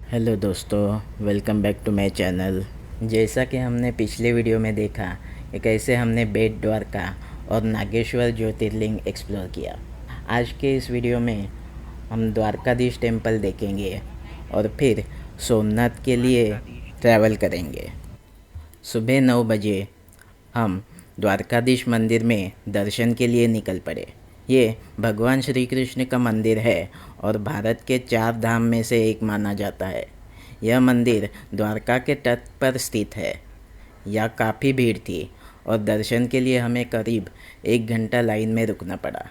Hello दोस्तों, welcome back to my channel. जैसा कि हमने पिछले वीडियो में देखा कि कैसे हमने बेट द्वारका और नागेश्वर ज्योतिर्लिंग एक्सप्लोर किया। आज के इस वीडियो में हम द्वारकाधीश टेम्पल देखेंगे और फिर सोमनाथ के लिए ट्रैवल करेंगे। सुबह 9 बजे हम द्वारकाधीश मंदिर में दर्शन के लिए निकल पड़े। ये भगवान श्री कृष्ण का मंदिर है और भारत के 4 धाम में से एक माना जाता है। यह मंदिर द्वारका के तट पर स्थित है। यहाँ काफ़ी भीड़ थी और दर्शन के लिए हमें करीब 1 घंटा लाइन में रुकना पड़ा।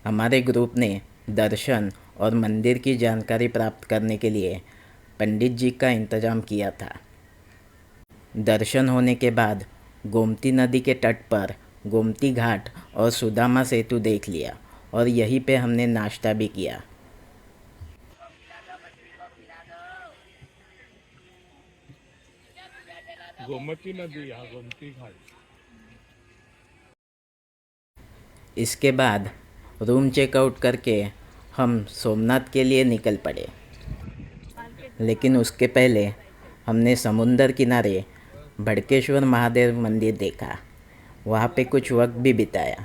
हमारे ग्रुप ने दर्शन और मंदिर की जानकारी प्राप्त करने के लिए पंडित जी का इंतज़ाम किया था। दर्शन होने के बाद गोमती नदी के तट पर गोमती घाट और सुदामा सेतु देख लिया और यहीं पे हमने नाश्ता भी किया। गोमती नदी, हाँ गोमती घाट। इसके बाद रूम चेकआउट करके हम सोमनाथ के लिए निकल पड़े। लेकिन उसके पहले हमने समुंदर किनारे भड़केश्वर महादेव मंदिर देखा। वहाँ पे कुछ वक्त भी बिताया।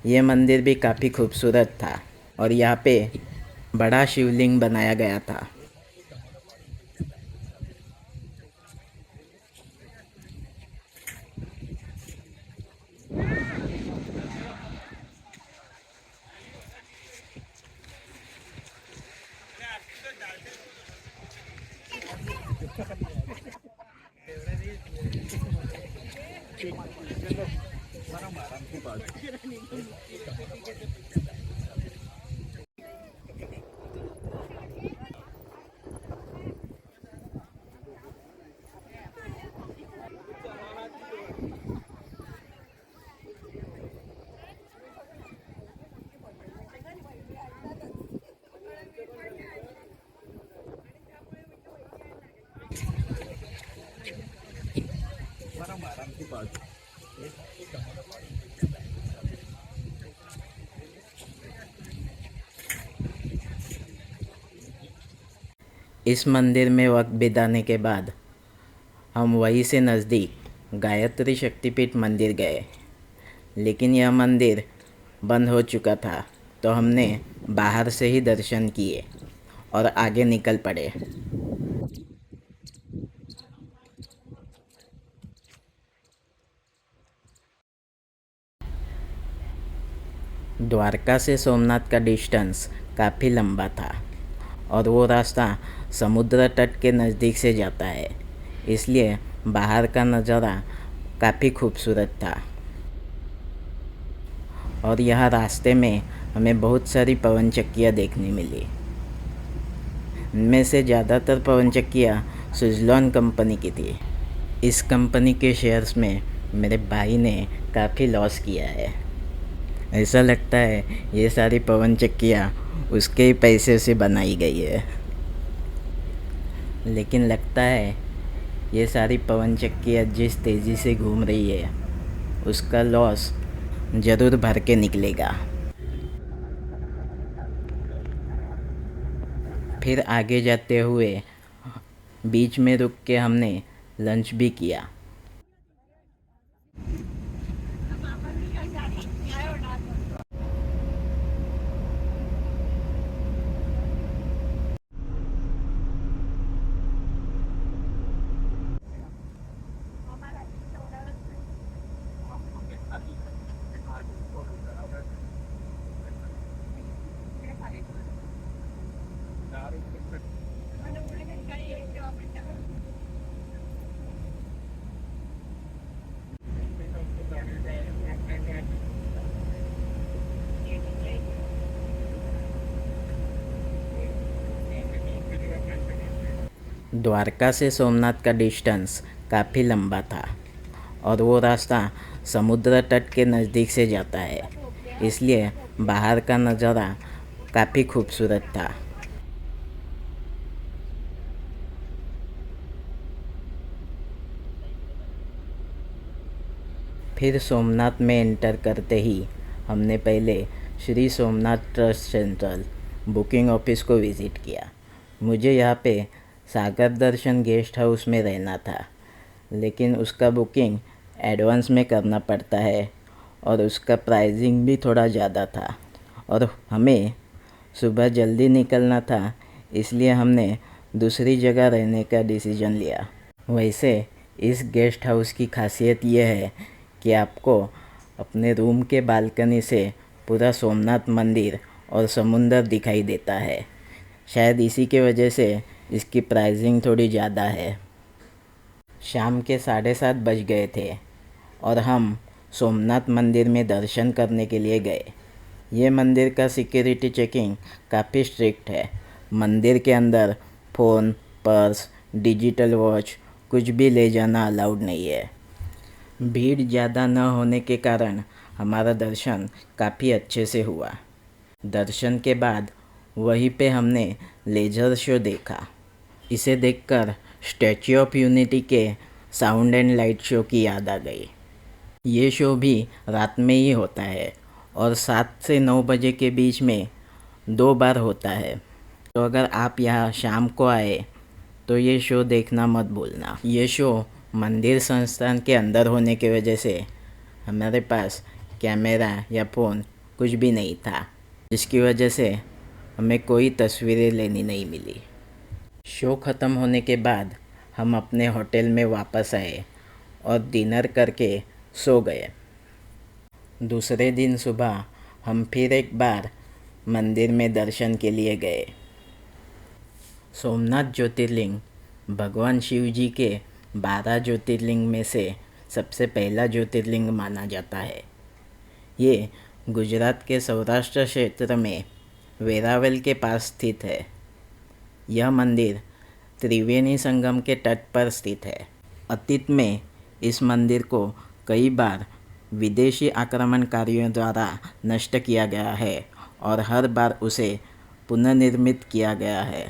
ये मंदिर भी काफ़ी खूबसूरत था और यहाँ पे बड़ा शिवलिंग बनाया गया था। इस मंदिर में वक्त बिताने के बाद हम वहीं से नज़दीक गायत्री शक्तिपीठ मंदिर गए। लेकिन यह मंदिर बंद हो चुका था, तो हमने बाहर से ही दर्शन किए और आगे निकल पड़े। द्वारका से सोमनाथ का डिस्टेंस काफ़ी लंबा था और वो रास्ता समुद्र तट के नज़दीक से जाता है, इसलिए बाहर का नज़ारा काफ़ी खूबसूरत था। और यहाँ रास्ते में हमें बहुत सारी पवन चक्कियाँ देखने मिली। इनमें से ज़्यादातर पवन चक्कियाँ सुज़लॉन कंपनी की थी। इस कंपनी के शेयर्स में मेरे भाई ने काफ़ी लॉस किया है। ऐसा लगता है ये सारी पवन चक्कियाँ उसके ही पैसे से बनाई गई है। लेकिन लगता है ये सारी पवन चक्कियाँ जिस तेज़ी से घूम रही है उसका लॉस ज़रूर भर के निकलेगा। फिर आगे जाते हुए बीच में रुक के हमने लंच भी किया। द्वारका से सोमनाथ का डिस्टेंस काफ़ी लंबा था और वो रास्ता समुद्र तट के नज़दीक से जाता है, इसलिए बाहर का नज़ारा काफ़ी खूबसूरत था। फिर सोमनाथ में एंटर करते ही हमने पहले Shri Somnath trust central booking office को विज़िट किया। मुझे यहाँ पे सागर दर्शन गेस्ट हाउस में रहना था, लेकिन उसका बुकिंग एडवांस में करना पड़ता है और उसका प्राइसिंग भी थोड़ा ज़्यादा था और हमें सुबह जल्दी निकलना था, इसलिए हमने दूसरी जगह रहने का डिसीजन लिया। वैसे इस गेस्ट हाउस की खासियत यह है कि आपको अपने रूम के बालकनी से पूरा सोमनाथ मंदिर और समुंदर दिखाई देता है। शायद इसी के वजह से इसकी प्राइसिंग थोड़ी ज़्यादा है। शाम के 7:30 बज गए थे और हम सोमनाथ मंदिर में दर्शन करने के लिए गए। ये मंदिर का सिक्योरिटी चेकिंग काफ़ी स्ट्रिक्ट है। मंदिर के अंदर फ़ोन, पर्स, डिजिटल वॉच कुछ भी ले जाना अलाउड नहीं है। भीड़ ज़्यादा न होने के कारण हमारा दर्शन काफ़ी अच्छे से हुआ। दर्शन के बाद वहीं पे हमने लेज़र शो देखा। इसे देखकर स्टैच्यू ऑफ यूनिटी के साउंड एंड लाइट शो की याद आ गई। ये शो भी रात में ही होता है और 7 से 9 बजे के बीच में 2 बार होता है। तो अगर आप यहाँ शाम को आए तो ये शो देखना मत भूलना। ये शो मंदिर संस्थान के अंदर होने की वजह से हमारे पास कैमरा या फ़ोन कुछ भी नहीं था, जिसकी वजह से हमें कोई तस्वीरें लेनी नहीं मिली। शो ख़त्म होने के बाद हम अपने होटल में वापस आए और डिनर करके सो गए। दूसरे दिन सुबह हम फिर एक बार मंदिर में दर्शन के लिए गए। सोमनाथ ज्योतिर्लिंग भगवान शिव जी के 12 ज्योतिर्लिंग में से सबसे पहला ज्योतिर्लिंग माना जाता है। ये गुजरात के सौराष्ट्र क्षेत्र में वेरावल के पास स्थित है। यह मंदिर त्रिवेणी संगम के तट पर स्थित है। अतीत में इस मंदिर को कई बार विदेशी आक्रमणकारियों द्वारा नष्ट किया गया है और हर बार उसे पुनर्निर्मित किया गया है।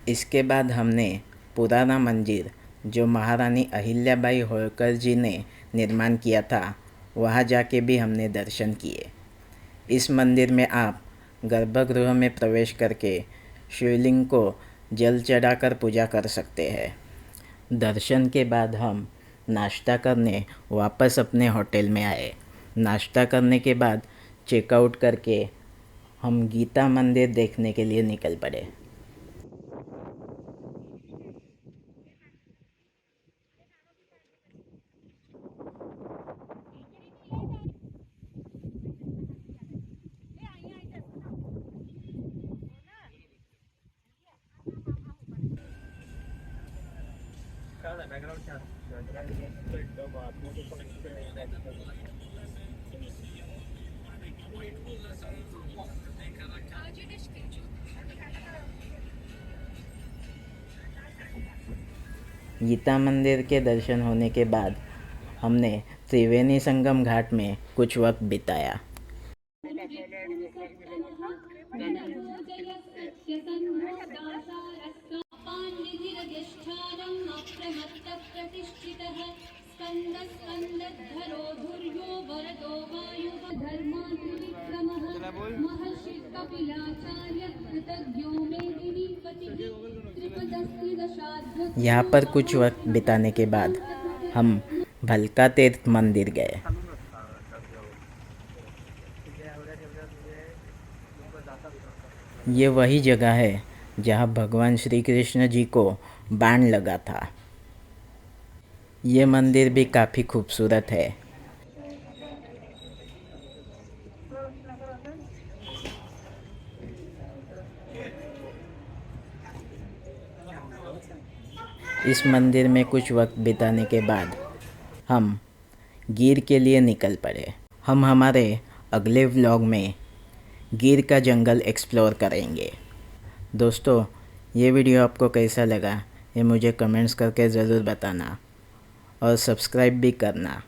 इसके बाद हमने पुराना मंदिर जो महारानी अहिल्याबाई होळकर जी ने निर्माण किया था, वहाँ जाके भी हमने दर्शन किए। इस मंदिर में आप गर्भगृह में प्रवेश करके शिवलिंग को जल चढ़ाकर पूजा कर सकते हैं। दर्शन के बाद हम नाश्ता करने वापस अपने होटल में आए। नाश्ता करने के बाद चेकआउट करके हम गीता मंदिर देखने के लिए निकल पड़े। गीता मंदिर के दर्शन होने के बाद हमने त्रिवेणी संगम घाट में कुछ वक्त बिताया। यहाँ पर कुछ वक्त बिताने के बाद हम भलका तीर्थ मंदिर गए। ये वही जगह है जहाँ भगवान श्री कृष्ण जी को बाण लगा था। ये मंदिर भी काफ़ी खूबसूरत है। इस मंदिर में कुछ वक्त बिताने के बाद हम गिर के लिए निकल पड़े। हम हमारे अगले व्लॉग में गिर का जंगल एक्सप्लोर करेंगे। दोस्तों, ये वीडियो आपको कैसा लगा ये मुझे कमेंट्स करके ज़रूर बताना और सब्सक्राइब भी करना।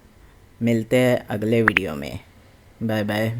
मिलते हैं अगले वीडियो में। Bye bye.